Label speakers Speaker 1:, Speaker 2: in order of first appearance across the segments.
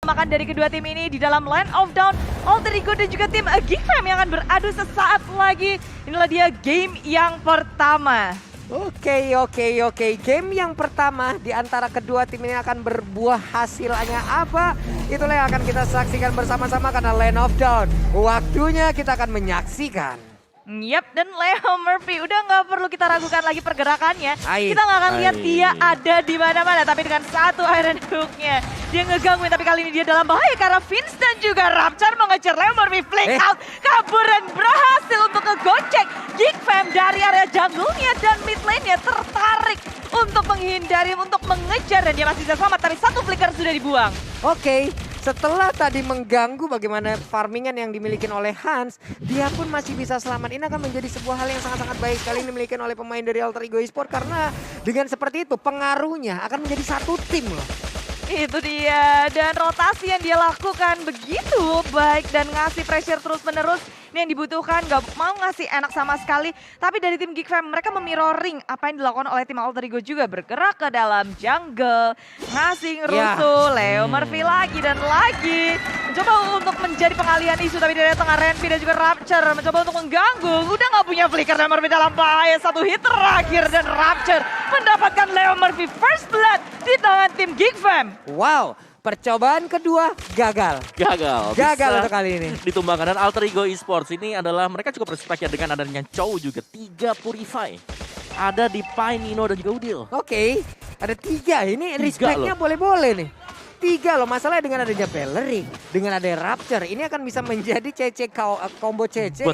Speaker 1: makan dari kedua tim ini di dalam Land of Dawn. Alter Ego dan juga tim Geek Fam yang akan beradu sesaat lagi. Inilah dia game yang pertama.
Speaker 2: Oke. Game yang pertama di antara kedua tim ini akan berbuah hasilnya apa? Itulah yang akan kita saksikan bersama-sama karena Land of Dawn. Waktunya kita akan menyaksikan.
Speaker 1: Yap, dan Leo Murphy udah nggak perlu kita ragukan lagi pergerakannya.
Speaker 2: Ai.
Speaker 1: Kita nggak akan lihat dia ada di mana-mana, tapi dengan satu Iron Hook-nya dia ngegangguin. Tapi kali ini dia dalam bahaya karena Vince dan juga Rapture mengejar Leo Murphy. Flick out, kabur dan berhasil untuk ngegocek Geek Fam dari area jungle-nya dan mid lane-nya tertarik untuk menghindari, untuk mengejar, dan dia masih bisa selamat. Tapi satu flicker sudah dibuang.
Speaker 2: Oke, setelah tadi mengganggu bagaimana farmingan yang dimiliki oleh Hans, dia pun masih bisa selamat. Ini akan menjadi sebuah hal yang sangat-sangat baik sekali yang dimiliki oleh pemain dari Alter Ego Esports karena dengan seperti itu pengaruhnya akan menjadi satu tim loh.
Speaker 1: Itu dia, dan rotasi yang dia lakukan begitu baik dan ngasih pressure terus-menerus. Ini yang dibutuhkan, gak mau ngasih enak sama sekali. Tapi dari tim Geek Fam, mereka memirroring apa yang dilakukan oleh tim Alter Ego juga. Bergerak ke dalam jungle, ngasih ngerusuh, Leo Murphy lagi dan lagi. Mencoba untuk menjadi pengalihan isu, tapi dari tengah Renvi dan juga Rapture mencoba untuk mengganggu. Udah gak punya flicker, Leo Murphy dalam bahaya. Satu hit terakhir dan Rapture mendapatkan Leo Murphy first blood di tangan tim Geek Fam.
Speaker 2: Wow, percobaan kedua gagal. Gagal untuk kali ini.
Speaker 3: Ditumbangkan, dan Alter Ego Esports ini adalah mereka cukup respect ya dengan adanya Chow juga. 3 Purify. Ada di Pai, Nino, dan juga Udil.
Speaker 2: Oke, ada 3. Ini respect-nya boleh-boleh nih. 3 loh, masalahnya dengan adanya Valerie, dengan adanya Rapture, ini akan bisa menjadi combo CC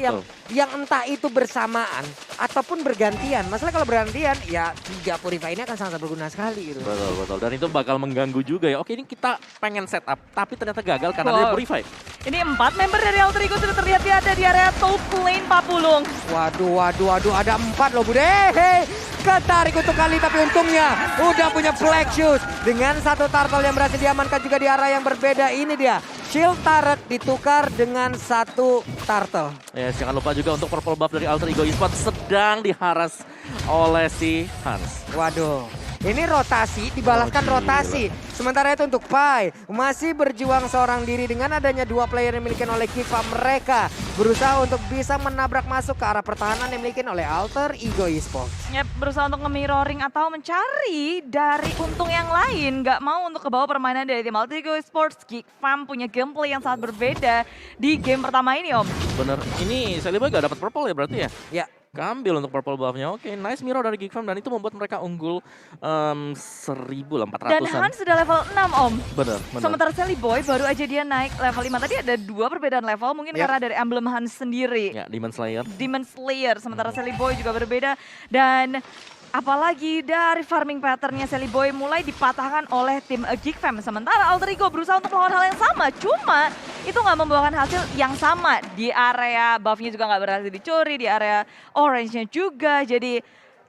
Speaker 2: yang entah itu bersamaan ataupun bergantian. Masalah kalau bergantian, ya 3 Purify ini akan sangat berguna sekali gitu.
Speaker 3: Betul. Dan itu bakal mengganggu juga ya. Oke, ini kita pengen setup, tapi ternyata gagal karena ada Purify.
Speaker 1: Ini 4 member dari Alter Ego sudah terlihat ada di area top lane Papulung.
Speaker 2: Waduh, ada 4 loh Bude. Ketarik untuk kali, tapi untungnya udah punya Black Shoes. Dengan satu turtle yang berhasil diamankan juga di arah yang berbeda. Ini dia, shield turret ditukar dengan satu turtle.
Speaker 3: Ya, jangan lupa juga untuk purple buff dari Alter Ego Esports sedang diharas oleh si Hans.
Speaker 2: Waduh, ini rotasi, dibalaskan rotasi. Sementara itu untuk Pai, masih berjuang seorang diri dengan adanya 2 player yang dimiliki oleh Kiva. Mereka berusaha untuk bisa menabrak masuk ke arah pertahanan yang dimiliki oleh Alter Ego Esports.
Speaker 1: Ya, berusaha untuk nge-mirroring atau mencari dari untung yang lain. Gak mau untuk ke bawah permainan dari tim Alter Ego Esports. Geek Fam punya gameplay yang sangat berbeda di game pertama ini, Om.
Speaker 3: Bener, ini Celiboy gak dapat purple ya berarti ya?
Speaker 2: Ya.
Speaker 3: Ambil untuk purple buff-nya. Oke, nice mirror dari Geek Fam dan itu membuat mereka unggul 1.400-an.
Speaker 1: Dan Hans sudah level 6, Om.
Speaker 3: Bener.
Speaker 1: Sementara Celiboy baru aja dia naik level 5. Tadi ada 2 perbedaan level mungkin karena dari emblem Hans sendiri.
Speaker 3: Ya, Demon Slayer.
Speaker 1: Sementara Celiboy juga berbeda. Dan apalagi dari farming patternnya Celiboy mulai dipatahkan oleh tim Geek Fam. Sementara Alter Ego berusaha untuk melakukan hal yang sama. Cuma itu nggak membawakan hasil yang sama. Di area buff-nya juga nggak berhasil dicuri. Di area orange-nya juga. Jadi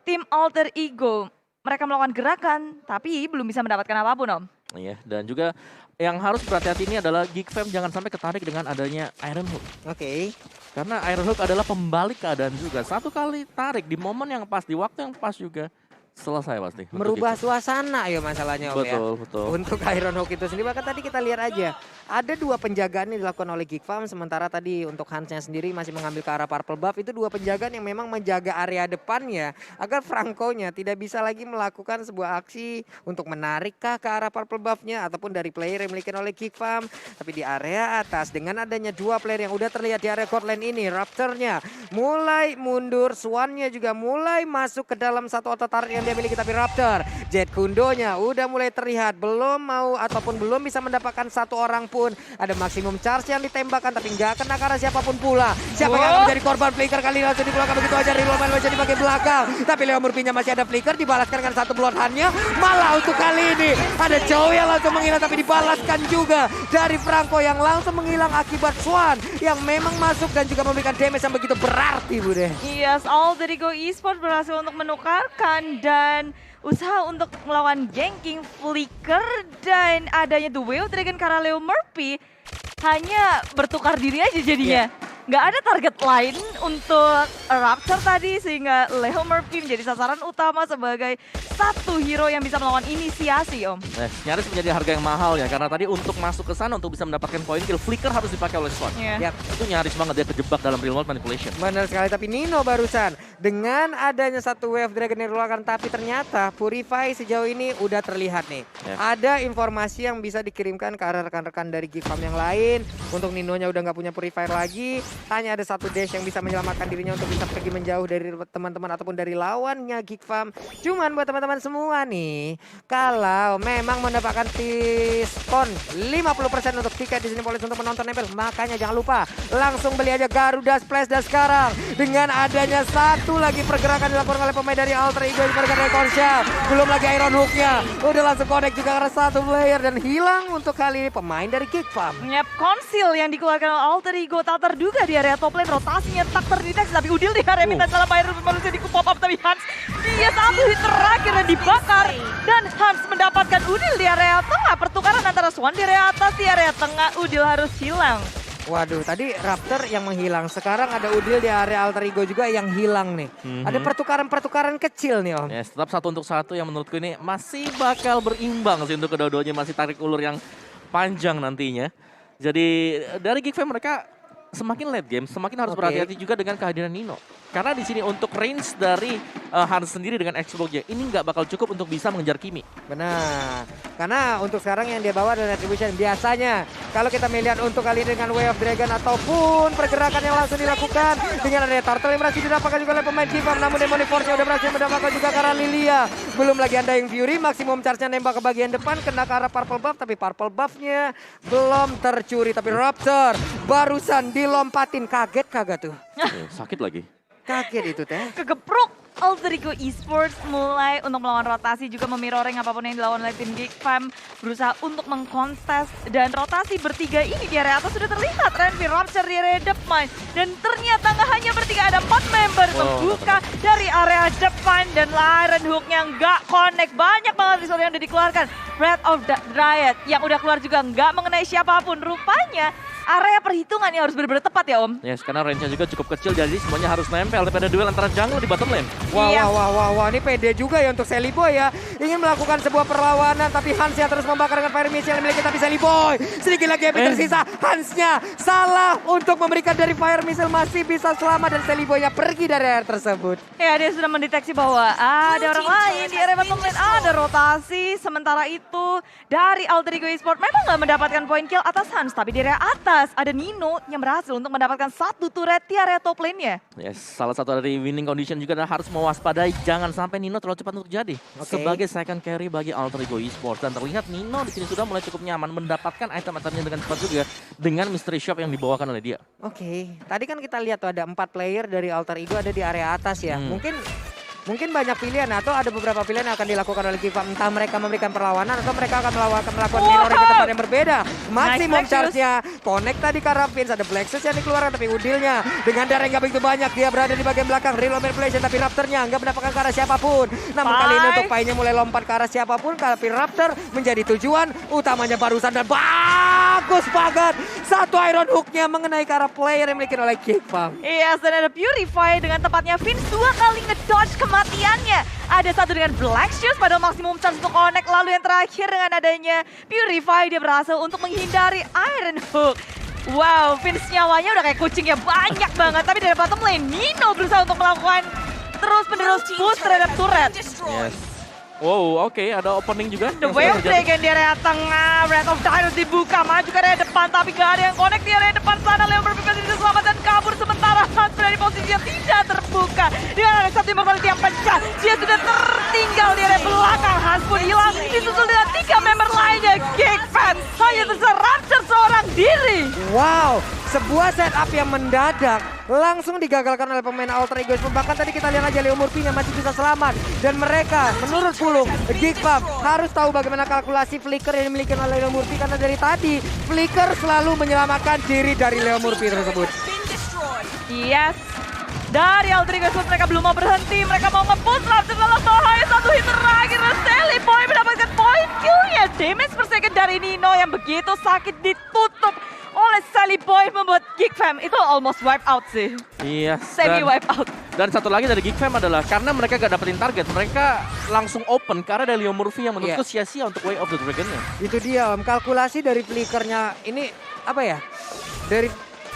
Speaker 1: tim Alter Ego mereka melakukan gerakan tapi belum bisa mendapatkan apapun, Om.
Speaker 3: Iya, dan juga yang harus berhati-hati ini adalah Geek Fam jangan sampai ketarik dengan adanya Iron Hook.
Speaker 2: Oke.
Speaker 3: Karena Iron Hook adalah pembalik keadaan juga. Satu kali tarik di momen yang pas, di waktu yang pas juga selesai pasti.
Speaker 2: Merubah suasana ya masalahnya Om ya.
Speaker 3: Betul.
Speaker 2: Untuk Iron Hook itu sendiri, bahkan tadi kita lihat aja. Ada 2 penjagaan yang dilakukan oleh Geek Fam. Sementara tadi untuk Hansnya sendiri masih mengambil ke arah purple buff. Itu 2 penjagaan yang memang menjaga area depannya. Agar Franco-nya tidak bisa lagi melakukan sebuah aksi untuk menarikkah ke arah purple buff-nya. Ataupun dari player yang dimiliki oleh Geek Fam. Tapi di area atas dengan adanya 2 player yang udah terlihat di area court lane ini. Rapture-nya mulai mundur. Swan-nya juga mulai masuk ke dalam satu otot turret yang dia miliki. Tapi Raptor, Jet Kundonya udah mulai terlihat. Belum mau ataupun belum bisa mendapatkan satu orang pun. Ada maksimum charge yang ditembakkan tapi nggak kena karena siapapun pula. Siapa yang akan menjadi korban flicker kali ini langsung dipulangkan begitu aja. Reload jadi bagian belakang. Tapi Leo Murphy-nya masih ada flicker, dibalaskan dengan satu bloodhound-nya. Malah untuk kali ini ada Chow yang langsung menghilang tapi dibalaskan juga dari Franco yang langsung menghilang akibat Swan yang memang masuk dan juga memberikan damage yang begitu berarti, Bude.
Speaker 1: Yes, Alter Ego Esports berhasil untuk menukarkan dan usaha untuk melawan ganking flicker dan adanya The Way of Dragon karena Leo Murphy hanya bertukar diri aja jadinya. nggak ada target lain untuk Raptor tadi sehingga Leo Murphy menjadi sasaran utama sebagai satu hero yang bisa melawan inisiasi, Om.
Speaker 3: Nyaris menjadi harga yang mahal ya, karena tadi untuk masuk ke sana untuk bisa mendapatkan poin kill, flicker harus dipakai oleh Swan.
Speaker 1: Iya.
Speaker 2: Yap.
Speaker 3: Itu nyaris banget dia kejebak dalam real world manipulation.
Speaker 2: Benar sekali, tapi Nino barusan dengan adanya satu wave Dragon yang dikeluarkan, tapi ternyata Purify sejauh ini udah terlihat nih. Ada informasi yang bisa dikirimkan ke arah rekan-rekan dari Geek Farm yang lain. Untuk Ninonya udah nggak punya Purifier lagi, hanya ada satu dash yang bisa menyelamatkan dirinya untuk bisa pergi menjauh dari teman-teman ataupun dari lawannya Geek Farm. Cuman buat teman-teman semua nih, kalau memang mendapatkan diskon 50% untuk tiket di sini Polis untuk menonton nempel, makanya jangan lupa langsung beli aja Garuda Splash. Dan sekarang dengan adanya satu lagi pergerakan dilakukan oleh pemain dari Alter Ego yang dari Konsyal, belum lagi Iron Hook-nya udah langsung connect juga karena satu player dan hilang untuk kali ini pemain dari Geek Farm.
Speaker 1: Yap, konsil yang dikeluarkan oleh Alter Ego tak terduga di area top lane, rotasinya tak terdeteksi, tapi Udil di area minta salah bayar manusia di pop up, tapi Hans dia satu hit terakhir dan dibakar, dan Hans mendapatkan Udil di area tengah. Pertukaran antara Swan di area atas, di area tengah Udil harus hilang.
Speaker 2: Waduh, tadi Raptor yang menghilang, sekarang ada Udil di area Alter Ego juga yang hilang nih. Ada pertukaran-pertukaran kecil nih, Om.
Speaker 3: Yes, tetap 1 untuk 1 yang menurutku ini masih bakal berimbang sih untuk kedua-duanya, masih tarik ulur yang panjang nantinya. Jadi dari Geek Fam mereka semakin late game, semakin harus berhati-hati juga dengan kehadiran Nino. Karena di sini untuk range dari Hans sendiri dengan X-Block-nya ini nggak bakal cukup untuk bisa mengejar Kimi.
Speaker 2: Benar, karena untuk sekarang yang dia bawa adalah Retribution. Biasanya kalau kita melihat untuk kali ini dengan Way of Dragon ataupun pergerakan yang langsung dilakukan dengan ada Turtle yang berhasil didapatkan juga oleh pemain Geek Farm, namun Demonic Force-nya udah berhasil mendapatkan juga karena Lilia. Belum lagi ada yang Fury, maksimum charge-nya nembak ke bagian depan, kena ke arah Purple Buff, tapi Purple Buff-nya belum tercuri. Tapi Raptor barusan dilompatin, kaget kagak tuh?
Speaker 3: Sakit lagi.
Speaker 2: Kaget itu teh.
Speaker 1: Kegepruk. Alter Ego Esports mulai untuk melawan rotasi, juga memirroring apapun yang dilawan oleh tim Geek Fam, berusaha untuk mengkontes, dan rotasi bertiga ini di area atas sudah terlihat. Renvi, Rapture di area depan, dan ternyata nggak hanya bertiga, ada 4 member membuka dari area depan, dan Iron Hook-nya nggak connect. Banyak banget resource yang udah dikeluarkan. Breath of the Dryad yang udah keluar juga nggak mengenai siapapun. Rupanya area perhitungan yang harus benar-benar tepat ya, Om.
Speaker 3: Yes, karena range-nya juga cukup kecil, jadi semuanya harus nempel. Tapi ada duel antara jungle di bottom lane.
Speaker 2: Wah, ini pede juga ya untuk Sally Boy ya. Ingin melakukan sebuah perlawanan, tapi Hans yang terus membakar dengan fire missile yang dimiliki, tapi Sally Boy sedikit lagi yang tersisa. Hansnya salah untuk memberikan dari fire missile, masih bisa selamat dan Sally Boy-nya pergi dari area tersebut.
Speaker 1: Ya, dia sudah mendeteksi bahwa ada orang lain di area bottom lane, ada rotasi. Sementara itu dari Alter Ego Esports memang nggak mendapatkan poin kill atas Hans, tapi di area atas ada Nino yang berhasil untuk mendapatkan satu turret di area top lane-nya.
Speaker 3: Yes, salah satu dari winning condition juga adalah harus mewaspadai jangan sampai Nino terlalu cepat untuk jadi sebagai second carry bagi Alter Ego Esports. Dan terlihat Nino di sini sudah mulai cukup nyaman mendapatkan item-itemnya dengan cepat juga dengan mystery shop yang dibawakan oleh dia.
Speaker 2: Tadi kan kita lihat tuh ada 4 player dari Alter Ego ada di area atas ya. Mungkin banyak pilihan atau ada beberapa pilihan yang akan dilakukan oleh Geek Farm. Entah mereka memberikan perlawanan atau mereka akan melakukan mirroring ke tempat yang berbeda. Maksimum charge-nya connect tadi ke arah Vince, ada Black Shoes yang dikeluarkan, tapi Udilnya dengan darah yang gak begitu banyak, dia berada di bagian belakang real manipulation, tapi Raptornya nggak mendapatkan ke arah siapapun. Namun kali ini untuk Pai-nya mulai lompat ke arah siapapun, tapi Raptor menjadi tujuan utamanya barusan, dan bagus banget satu Iron Hook-nya mengenai ke arah player yang dimiliki oleh Geek Farm.
Speaker 1: Iya, dan ada Purify dengan tepatnya Vince 2 kali ngedodge kematiannya. Ada satu dengan Black Shoes pada maksimum chance untuk connect. Lalu yang terakhir dengan adanya Purify, dia berhasil untuk menghindari Iron Hook. Wow, Vince nyawanya udah kayak kucingnya banyak banget. Tapi dari bottom lane, Nino berusaha untuk melakukan terus-menerus push terhadap turret.
Speaker 3: Yes. Wow, oke, ada opening juga.
Speaker 1: The Way of Dragon di area tengah, Breath of Dryad dibuka, maju ke area depan, tapi gak ada yang connect di area depan sana. Leo berpikir bisa selamat dan kabur, sementara Hans berada di posisi yang tidak terbuka. Dengan ada satu immortality yang pecah, dia sudah tertinggal di area belakang. Hans pun hilang, disusul dengan 3 member lainnya. Geek Fam hanya tersisa Rapture seorang diri.
Speaker 2: Wow, sebuah setup yang mendadak langsung digagalkan oleh pemain Alter Ego. Bahkan tadi kita lihat aja Leo Murphy-nya masih bisa selamat. Dan mereka menurut Pulung, Geek Farm harus tahu bagaimana kalkulasi flicker yang dimiliki oleh Leo Murphy. Karena dari tadi flicker selalu menyelamatkan diri dari Leo Murphy tersebut.
Speaker 1: Yes. Dari Alter Ego Esports mereka belum mau berhenti. Mereka mau nge-push Rapture dalam bahaya. Satu hit terakhir. Sally Boy mendapatkan poin kill-nya. Damage per second dari Nino yang begitu sakit ditutup oleh Sally Boy membuat Geek Fam itu almost wipe out sih.
Speaker 3: Iya.
Speaker 1: Semi wipe out.
Speaker 3: Dan satu lagi dari Geek Fam adalah karena mereka gak dapetin target, mereka langsung open karena ada Leo Murphy yang menurutku sia-sia untuk Way of the Dragon-nya.
Speaker 2: Itu dia Om, kalkulasi dari flickernya ini apa ya? Dari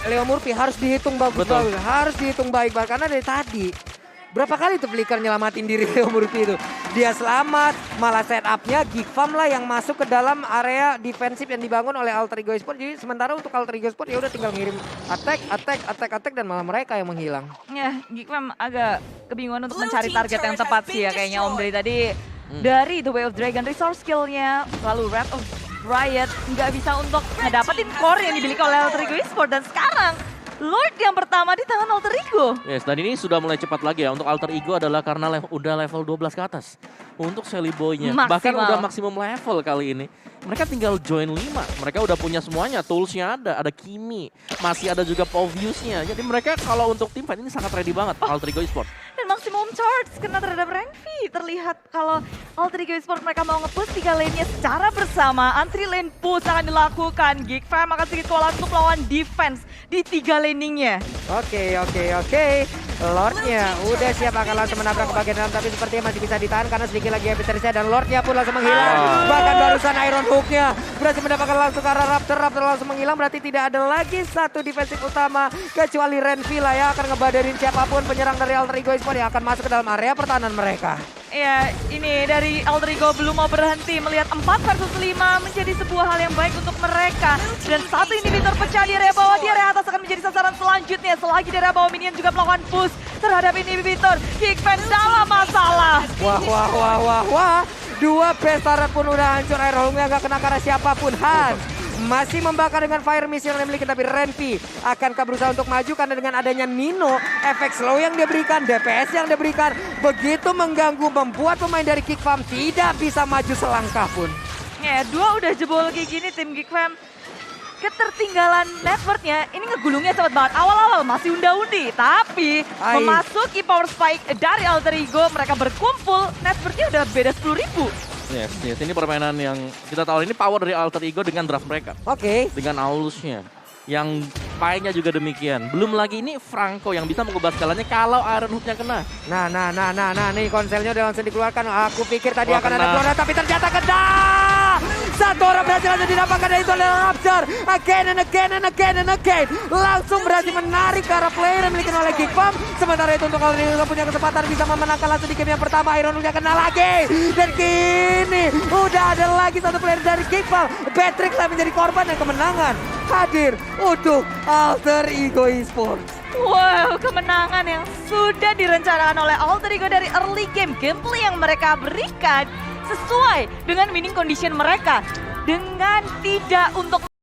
Speaker 2: Leo Murphy harus dihitung bagus-bagus, harus dihitung baik-baik karena dari tadi berapa kali tuh flicker nyelamatin diri Leo Murphy itu. Dia selamat, malah setupnya Geek Fam lah yang masuk ke dalam area defensif yang dibangun oleh Alter Ego Esports. Jadi sementara untuk Alter Ego Esports ya udah tinggal ngirim attack dan malah mereka yang menghilang.
Speaker 1: Ya, Geek Fam agak kebingungan untuk mencari target yang tepat sih ya kayaknya Om dari tadi. Dari The Way of Dragon resource skill-nya, lalu Wrath of Riot nggak bisa untuk ngedapetin core yang dimiliki oleh Alter Ego Esports. Dan sekarang Lord yang pertama di tangan Alter Ego.
Speaker 3: Yes, dan ini sudah mulai cepat lagi ya. Untuk Alter Ego adalah karena udah level 12 ke atas. Untuk Sally Boy-nya, bahkan udah maksimum level kali ini. Mereka tinggal join 5. Mereka udah punya semuanya, toolsnya ada Kimi. Masih ada juga Povius-nya. Jadi mereka kalau untuk tim fight ini sangat ready banget, Alter Ego Esports.
Speaker 1: Dan maksimum charge kena terhadap Renvi. Terlihat kalau Alter Ego Esports mereka mau nge-push 3 lane-nya secara bersama. Antri lane push akan dilakukan. Geek Fam akan sedikit kewalahan untuk melawan defense di 3 laning-nya.
Speaker 2: Oke. Lordnya udah siap akan langsung menabrak ke bagian dalam, tapi sepertinya masih bisa ditahan karena sedikit lagi epic-nya dan Lordnya pun langsung menghilang. Bahkan barusan Iron Hook-nya berhasil mendapatkan langsung ke arah Raptor langsung menghilang, berarti tidak ada lagi satu defensif utama kecuali Renvi lah ya akan ngebadarin siapapun penyerang dari Alter Ego Esports yang akan masuk ke dalam area pertahanan mereka.
Speaker 1: Ya, ini dari Alter Ego belum mau berhenti melihat 4 versus 5 menjadi sebuah hal yang baik untuk mereka. Dan satu inhibitor pecah di area bawah, di area atas akan menjadi sasaran selanjutnya. Selagi di area bawah minion juga melakukan push terhadap inhibitor. Geek Fam dalam masalah.
Speaker 2: Wah. 2 best turret pun udah hancur, Airholm-nya gak kena karena siapapun. Hans masih membakar dengan fire missile yang dimiliki, tapi Renvi akankah berusaha untuk maju karena dengan adanya Nino, efek slow yang diberikan, DPS yang diberikan begitu mengganggu, membuat pemain dari Geek Fam tidak bisa maju selangkah pun.
Speaker 1: Ya, 2 udah jebol kayak gini tim Geek Fam. Ketertinggalan networknya, ini ngegulungnya cepet banget. Awal-awal masih unda-undi, tapi memasuki power spike dari Alter Ego, mereka berkumpul, networknya udah beda 10.000.
Speaker 3: Yes, ini permainan yang kita tahu ini power dari Alter Ego dengan draft mereka. Dengan Aulusnya. Yang pie-nya juga demikian. Belum lagi ini Franco yang bisa mengubah skalanya kalau Iron Hook-nya kena.
Speaker 2: Nah, nih konselnya udah langsung dikeluarkan. Aku pikir tadi akan ada keluaran, tapi ternyata kena. Satu orang berhasil langsung didapatkan dari itu adalah Raptor. Again and again. Langsung berhasil menarik ke arah player yang dimiliki oleh Geek Fam. Sementara itu untuk Alter Ego punya kesempatan bisa memenangkan langsung di game yang pertama. Iron Hook-nya kena lagi. Dan kini udah ada lagi satu player dari Geek Fam. Patrick lah menjadi korban dan kemenangan hadir untuk Alter Ego Esports.
Speaker 1: Wow, kemenangan yang sudah direncanakan oleh Alter Ego dari early game. Gameplay yang mereka berikan sesuai dengan winning condition mereka. Dengan tidak untuk